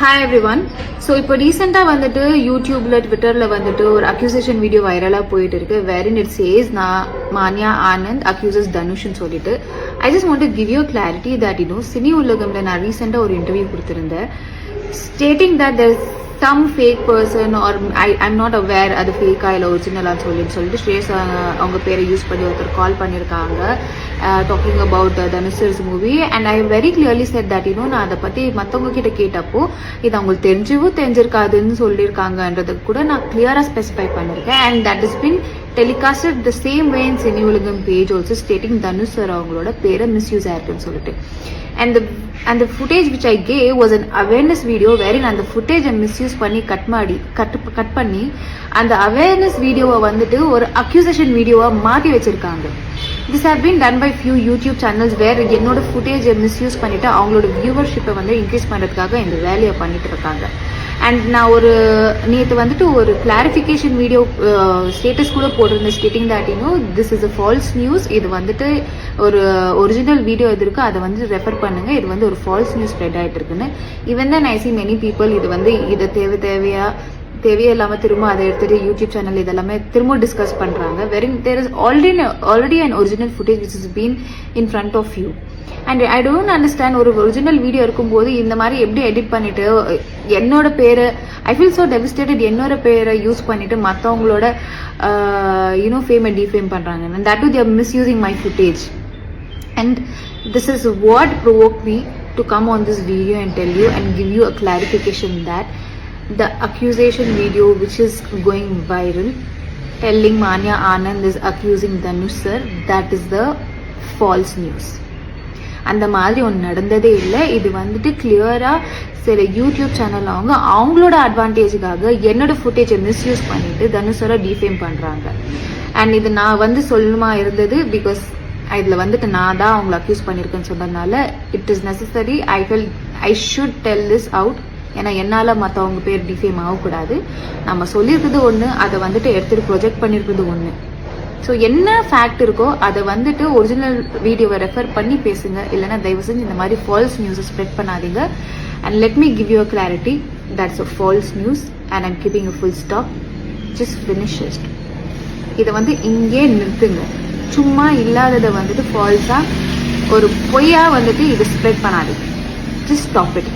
Hi every one. So இப்போ ரீசெண்டாக வந்துட்டு யூடியூப்ல ட்விட்டர்ல வந்துட்டு ஒரு அக்யூசேஷன் வீடியோ வைரலாக போயிட்டு இருக்கு. வேரின் இட் சேஸ் நான் மான்யா ஆனந்த் அக்யூசஸ் தனுஷ்னு சொல்லிட்டு. I just want to give you clarity that சினி உலகம்ல நான் ரீசெண்டாக ஒரு இன்டர்வியூ கொடுத்துருந்தேன். Stating that there some fake person or I'm not aware அது ஃபேக்கா இல்லை ஒரிஜினலான்னு சொல்லிட்டு ஸ்ரேஸ் அவங்க பேரை யூஸ் பண்ணி ஒருத்தர் கால் பண்ணியிருக்காங்க talking about Dhanush movie. And I very clearly set that நான் அதை பற்றி மற்றவங்க கிட்ட கேட்டப்போ இது அவங்களுக்கு தெரிஞ்சிருக்காதுன்னு சொல்லியிருக்காங்கன்றதுக்கு கூட நான் கிளியராக ஸ்பெசிஃபை பண்ணியிருக்கேன். And that is been telecasted the same way in Cine Ulagam page also stating Dhanush sir அவங்களோட பேரை மிஸ்யூஸ் ஆயிருக்குன்னு சொல்லிட்டு. And the footage which I gave was an awareness video wherein அந்த footage misuse பண்ணி கட் பண்ணி அந்த awareness வீடியோவை வந்துட்டு ஒரு accusation வீடியோவா மாற்றி வச்சிருக்காங்க. This have been done by few YouTube channels where என்னோட footage misuse பண்ணிட்டு அவங்களோட வியூவர்ஷிப்பை வந்து இன்க்ரீஸ் பண்ணுறதுக்காக இந்த வேலையை பண்ணிட்டு இருக்காங்க. அண்ட் நான் நேற்று வந்துட்டு ஒரு கிளாரிஃபிகேஷன் வீடியோ ஸ்டேட்டஸ் கூட போட்டிருந்தேன் stating that this is a false news. இது வந்துட்டு ஒரு ஒரிஜினல் வீடியோ எது இருக்கு அதை வந்து ரெஃபர் பண்ணுங்க. இது வந்து ஒரு ஃபால்ஸ் நியூஸ் ஸ்ப்ரெட் ஆகிட்டு இருக்குன்னு. ஈவன் தான் ஐ சி மெனி பீப்புள் இது வந்து இதை தேவையே இல்லாமல் திரும்ப அதை எடுத்துட்டு யூடியூப் சேனல் இதெல்லாமே திரும்ப டிஸ்கஸ் பண்ணுறாங்க. There is already an original footage which is been in front of you. And I don't understand ஒரு ஒரிஜினல் வீடியோ இருக்கும்போது இந்த மாதிரி எப்படி எடிட் பண்ணிட்டு என்னோட பேரை ஐ ஃபீல் ஸோ டெவிஸ்டேட்டட் என்னோட பேரை யூஸ் பண்ணிட்டு மற்றவங்களோட ஃபேமை டிஃபேம் பண்ணுறாங்க. And that to their misusing my footage. And this is what provoke me to come on this video and tell you and give you a clarification that the accusation video which is going viral telling Manya Anand is accusing Dhanush sir, that is the false news. அந்த மாதிரி ஒன்று நடந்ததே இல்லை. இது வந்துட்டு கிளியரா சில YouTube channel அவங்களோட அட்வான்டேஜுக்காக என்னோட ஃபுட்டேஜை மிஸ்யூஸ் பண்ணிட்டு தனுஷரை டிஃபேம் பண்றாங்க. அண்ட் இது நான் வந்து சொல்லணுமா இருந்தது பிகாஸ் இதில் வந்துட்டு நான் தான் அவங்களை அக்யூஸ் பண்ணியிருக்கேன்னு சொன்னதுனால it is necessary. I should tell this out. ஏன்னா என்னால் மற்றவங்க பேர் டிஃபேம் ஆகக்கூடாது. நம்ம சொல்லியிருக்கிறது ஒன்று, அதை வந்துட்டு எடுத்துகிட்டு ப்ரொஜெக்ட் பண்ணியிருக்கிறது ஒன்று. ஸோ என்ன ஃபேக்ட் இருக்கோ அதை வந்துட்டு ஒரிஜினல் வீடியோவை ரெஃபர் பண்ணி பேசுங்க. இல்லைன்னா தயவு செஞ்சு இந்த மாதிரி ஃபால்ஸ் நியூஸை ஸ்ப்ரெட் பண்ணாதீங்க. And let me give you a clarity that's a false news and I'm keeping a full stop. Just finish it. இதை வந்து இங்கே நிறுத்துங்க. சும்மா இல்லாததை வந்துட்டு ஃபால்ஸாக ஒரு பொய்யா வந்துட்டு இதை ஸ்ப்ரெட் பண்ணாதீங்க. Just stop it.